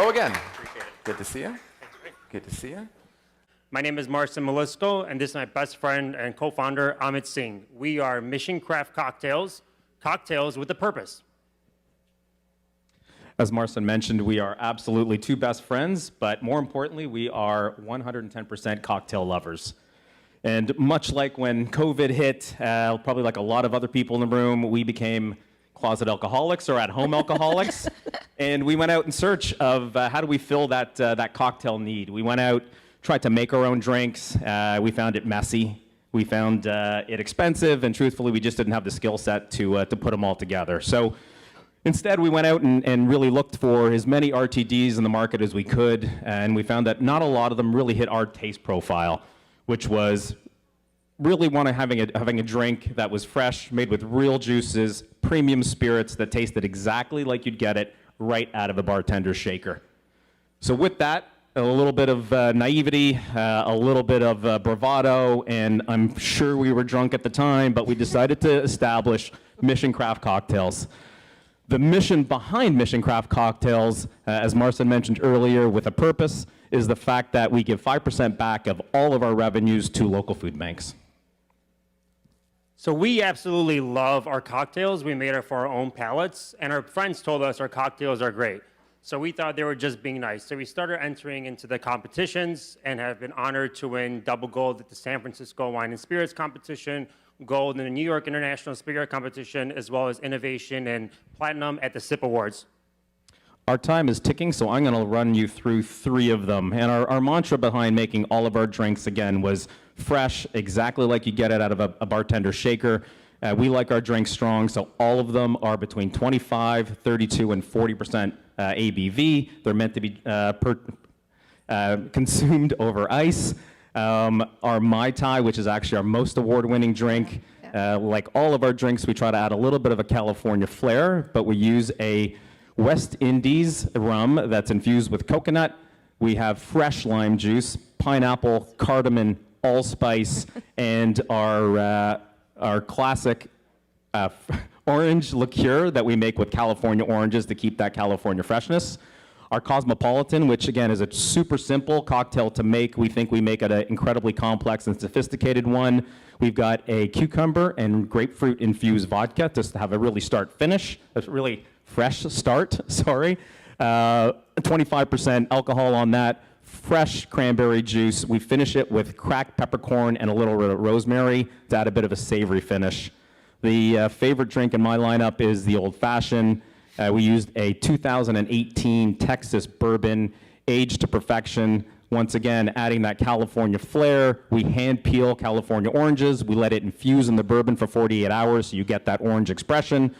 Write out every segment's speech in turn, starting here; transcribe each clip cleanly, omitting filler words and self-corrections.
Hello again. Good to see you. Good to see you. My name is Marcin Melisko, and this is my best friend and co-founder, Amit Singh. We are Mission Craft Cocktails, cocktails with a purpose. As Marcin mentioned, we are absolutely two best friends, but more importantly, we are 110% cocktail lovers. And much like when COVID hit, probably like a lot of other people in the room, we became closet alcoholics or at-home alcoholics. And we went out in search of how do we fill that cocktail need. We went out, tried to make our own drinks. We found it messy. We found it expensive, and truthfully, we just didn't have the skill set to put them all together. So instead, we went out and really looked for as many RTDs in the market as we could, and we found that not a lot of them really hit our taste profile, which was really having a drink that was fresh, made with real juices, premium spirits that tasted exactly like you'd get it right out of a bartender's shaker. So with that, a little bit of naivety, a little bit of bravado, and I'm sure we were drunk at the time, but we decided to establish Mission Craft Cocktails. The mission behind Mission Craft Cocktails, as Marcin mentioned earlier, with a purpose, is the fact that we give 5% back of all of our revenues to local food banks. So we absolutely love our cocktails. We made it for our own palates, and our friends told us our cocktails are great. So we thought they were just being nice. So we started entering into the competitions and have been honored to win double gold at the San Francisco Wine and Spirits Competition, gold in the New York International Spirit Competition, as well as innovation and platinum at the SIP Awards. Our time is ticking, so I'm going to run you through 3 of them. And our mantra behind making all of our drinks, again, was fresh, exactly like you get it out of a bartender's shaker. We like our drinks strong, so all of them are between 25, 32, and 40% ABV. They're meant to be consumed over ice. Our Mai Tai, which is actually our most award-winning drink, like all of our drinks, we try to add a little bit of a California flair, but we use a West Indies rum that's infused with coconut. We have fresh lime juice, pineapple, cardamom, allspice, and our classic orange liqueur that we make with California oranges to keep that California freshness. Our Cosmopolitan, which again is a super simple cocktail to make. We think we make it an incredibly complex and sophisticated one. We've got a cucumber and grapefruit infused vodka just to have a really really fresh start, sorry. 25% alcohol on that, fresh cranberry juice. We finish it with cracked peppercorn and a little bit of rosemary to add a bit of a savory finish. The favorite drink in my lineup is the Old Fashioned. We used a 2018 Texas bourbon, aged to perfection. Once again, adding that California flair. We hand peel California oranges. We let it infuse in the bourbon for 48 hours so you get that orange expression.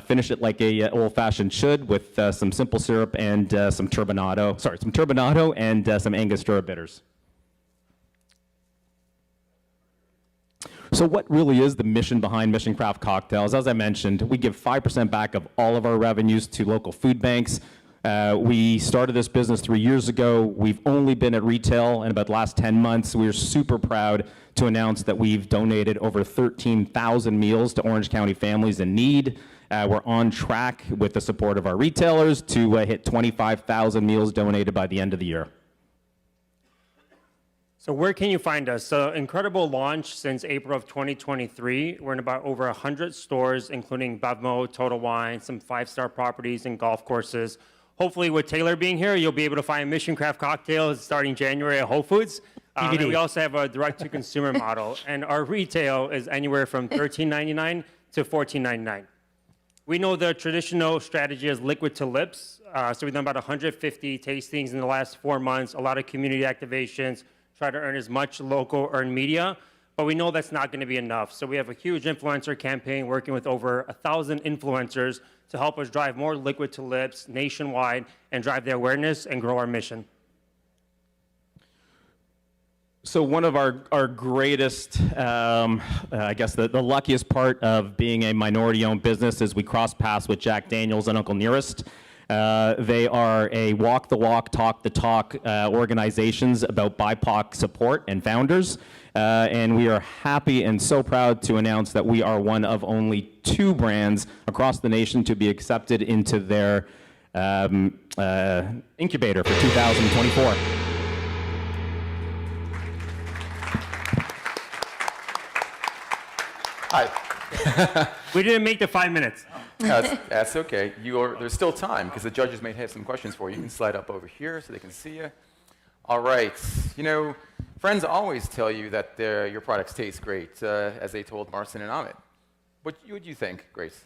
Finish it like a Old Fashioned should with some simple syrup and some turbinado and some Angostura bitters. So what really is the mission behind Mission Craft Cocktails? As I mentioned, we give 5% back of all of our revenues to local food banks. We started this business 3 years ago. We've only been at retail in about the last 10 months. We're super proud to announce that we've donated over 13,000 meals to Orange County families in need. We're on track with the support of our retailers to hit 25,000 meals donated by the end of the year. So where can you find us? So incredible launch since April of 2023. We're in about over 100 stores, including Bevmo, Total Wine, some 5-star properties and golf courses. Hopefully with Taylor being here, you'll be able to find Mission Craft Cocktails starting January at Whole Foods. And we also have a direct-to-consumer model. And our retail is anywhere from $13.99 to $14.99. We know the traditional strategy is liquid to lips. So we've done about 150 tastings in the last 4 months, a lot of community activations, try to earn as much local earned media, but we know that's not going to be enough. So we have a huge influencer campaign working with over 1,000 influencers to help us drive more liquid to lips nationwide and drive the awareness and grow our mission. So one of our greatest, I guess the luckiest part of being a minority-owned business is we cross paths with Jack Daniels and Uncle Nearest. They are a walk the walk, talk the talk organizations about BIPOC support and founders. And we are happy and so proud to announce that we are one of only 2 brands across the nation to be accepted into their incubator for 2024. Hi. We didn't make the 5 minutes. That's okay. There's still time because the judges may have some questions for you. You can slide up over here so they can see you. All right. You know, friends always tell you that your products taste great, as they told Marcin and Amit. What would you think, Grace?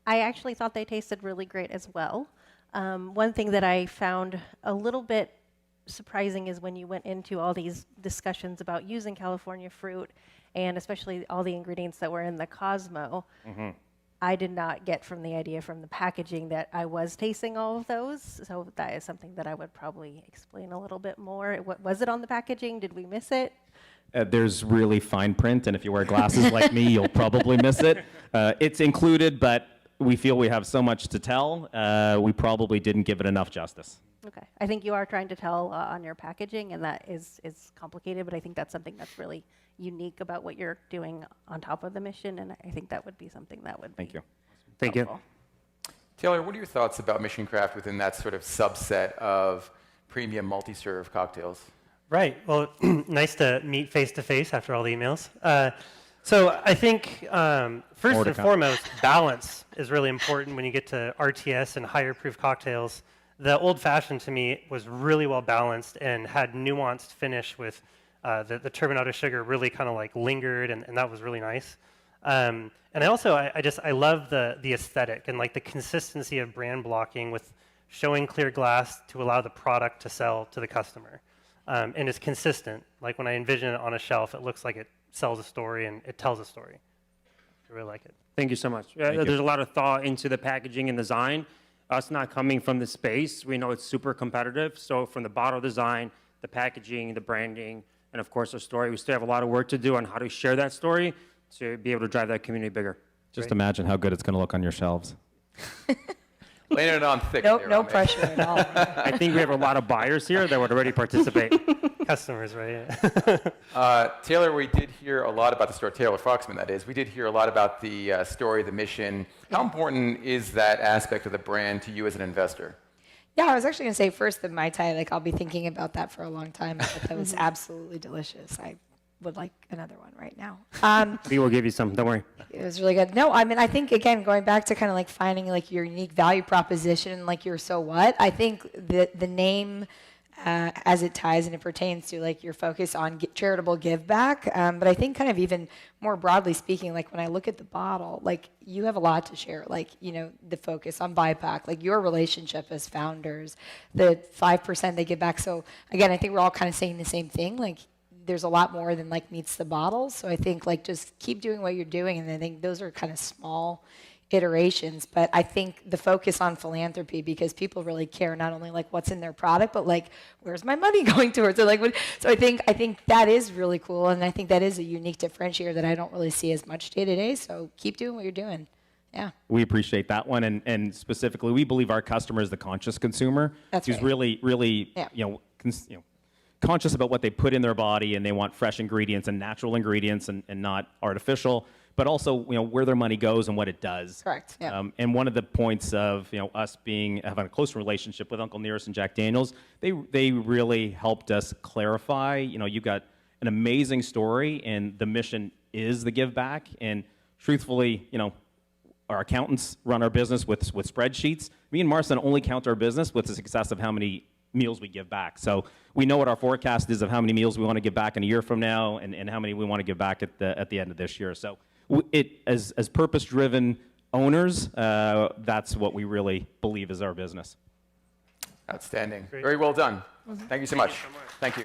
I actually thought they tasted really great as well. One thing that I found a little bit surprising is when you went into all these discussions about using California fruit and especially all the ingredients that were in the Cosmo. Mm-hmm. I did not get from the idea from the packaging that I was tasting all of those. So that is something that I would probably explain a little bit more. What was it on the packaging? Did we miss it? There's really fine print, and if you wear glasses like me, you'll probably miss it. It's included, but we feel we have so much to tell, we probably didn't give it enough justice. Okay. I think you are trying to tell on your packaging, and that is complicated, but I think that's something that's really unique about what you're doing on top of the mission, and I think that would be something that would Thank you. Thank you. helpful. Taylor, what are your thoughts about Mission Craft within that sort of subset of premium multi-serve cocktails? Right. Well, nice to meet face to face after all the emails. So I think first and foremost, balance is really important when you get to RTS and higher proof cocktails. The old fashioned to me was really well balanced and had nuanced finish with the turbinado sugar really kind of like lingered, and that was really nice. And I also I love the aesthetic and like the consistency of brand blocking with showing clear glass to allow the product to sell to the customer. And it's consistent. Like when I envision it on a shelf, it looks like it sells a story and it tells a story. I really like it. Thank you so much. Thank you. There's a lot of thought into the packaging and design. Us not coming from the space, we know it's super competitive. So from the bottle design, the packaging, the branding, and of course the story, we still have a lot of work to do on how to share that story to be able to drive that community bigger. Just imagine how good it's going to look on your shelves. Laying it on thick. Nope, there, no Amit. pressure at all. I think we have a lot of buyers here that would already participate. Customers, right? Taylor, we did hear a lot about the store, Taylor Foxman, that is. We did hear a lot about the story, the mission. How important is that aspect of the brand to you as an investor? Yeah, I was actually going to say first the Mai Tai, like I'll be thinking about that for a long time. I thought that was absolutely delicious. I would like another one right now. We will give you some, don't worry. It was really good. No, I mean, I think, again, going back to kind of like finding like your unique value proposition, like your so what, I think the name as it ties and it pertains to like your focus on charitable give back. But I think kind of even more broadly speaking, like when I look at the bottle, like you have a lot to share, like, you know, the focus on BIPAC, like your relationship as founders, the 5% they give back. So again, I think we're all kind of saying the same thing, like there's a lot more than like meets the bottle. So I think like just keep doing what you're doing. And I think those are kind of small iterations, but I think the focus on philanthropy, because people really care not only like what's in their product, but like where's my money going towards? So like, so I think that is really cool, and I think that is a unique differentiator that I don't really see as much day to day. So keep doing what you're doing. Yeah. We appreciate that one, and specifically, we believe our customer is the conscious consumer, That's who's right. really Yeah. conscious about what they put in their body, and they want fresh ingredients and natural ingredients, and not artificial. But also, where their money goes and what it does. Correct. Yeah. And one of the points of us having a close relationship with Uncle Nearest and Jack Daniels, they really helped us clarify. You've got an amazing story, and the mission is the give back. And truthfully, our accountants run our business with spreadsheets. Me and Marcin only count our business with the success of how many meals we give back. So we know what our forecast is of how many meals we want to give back in a year from now, and how many we want to give back at the end of this year. So as purpose-driven owners, that's what we really believe is our business. Outstanding. Great. Very well done. Thank you so much. Thank you.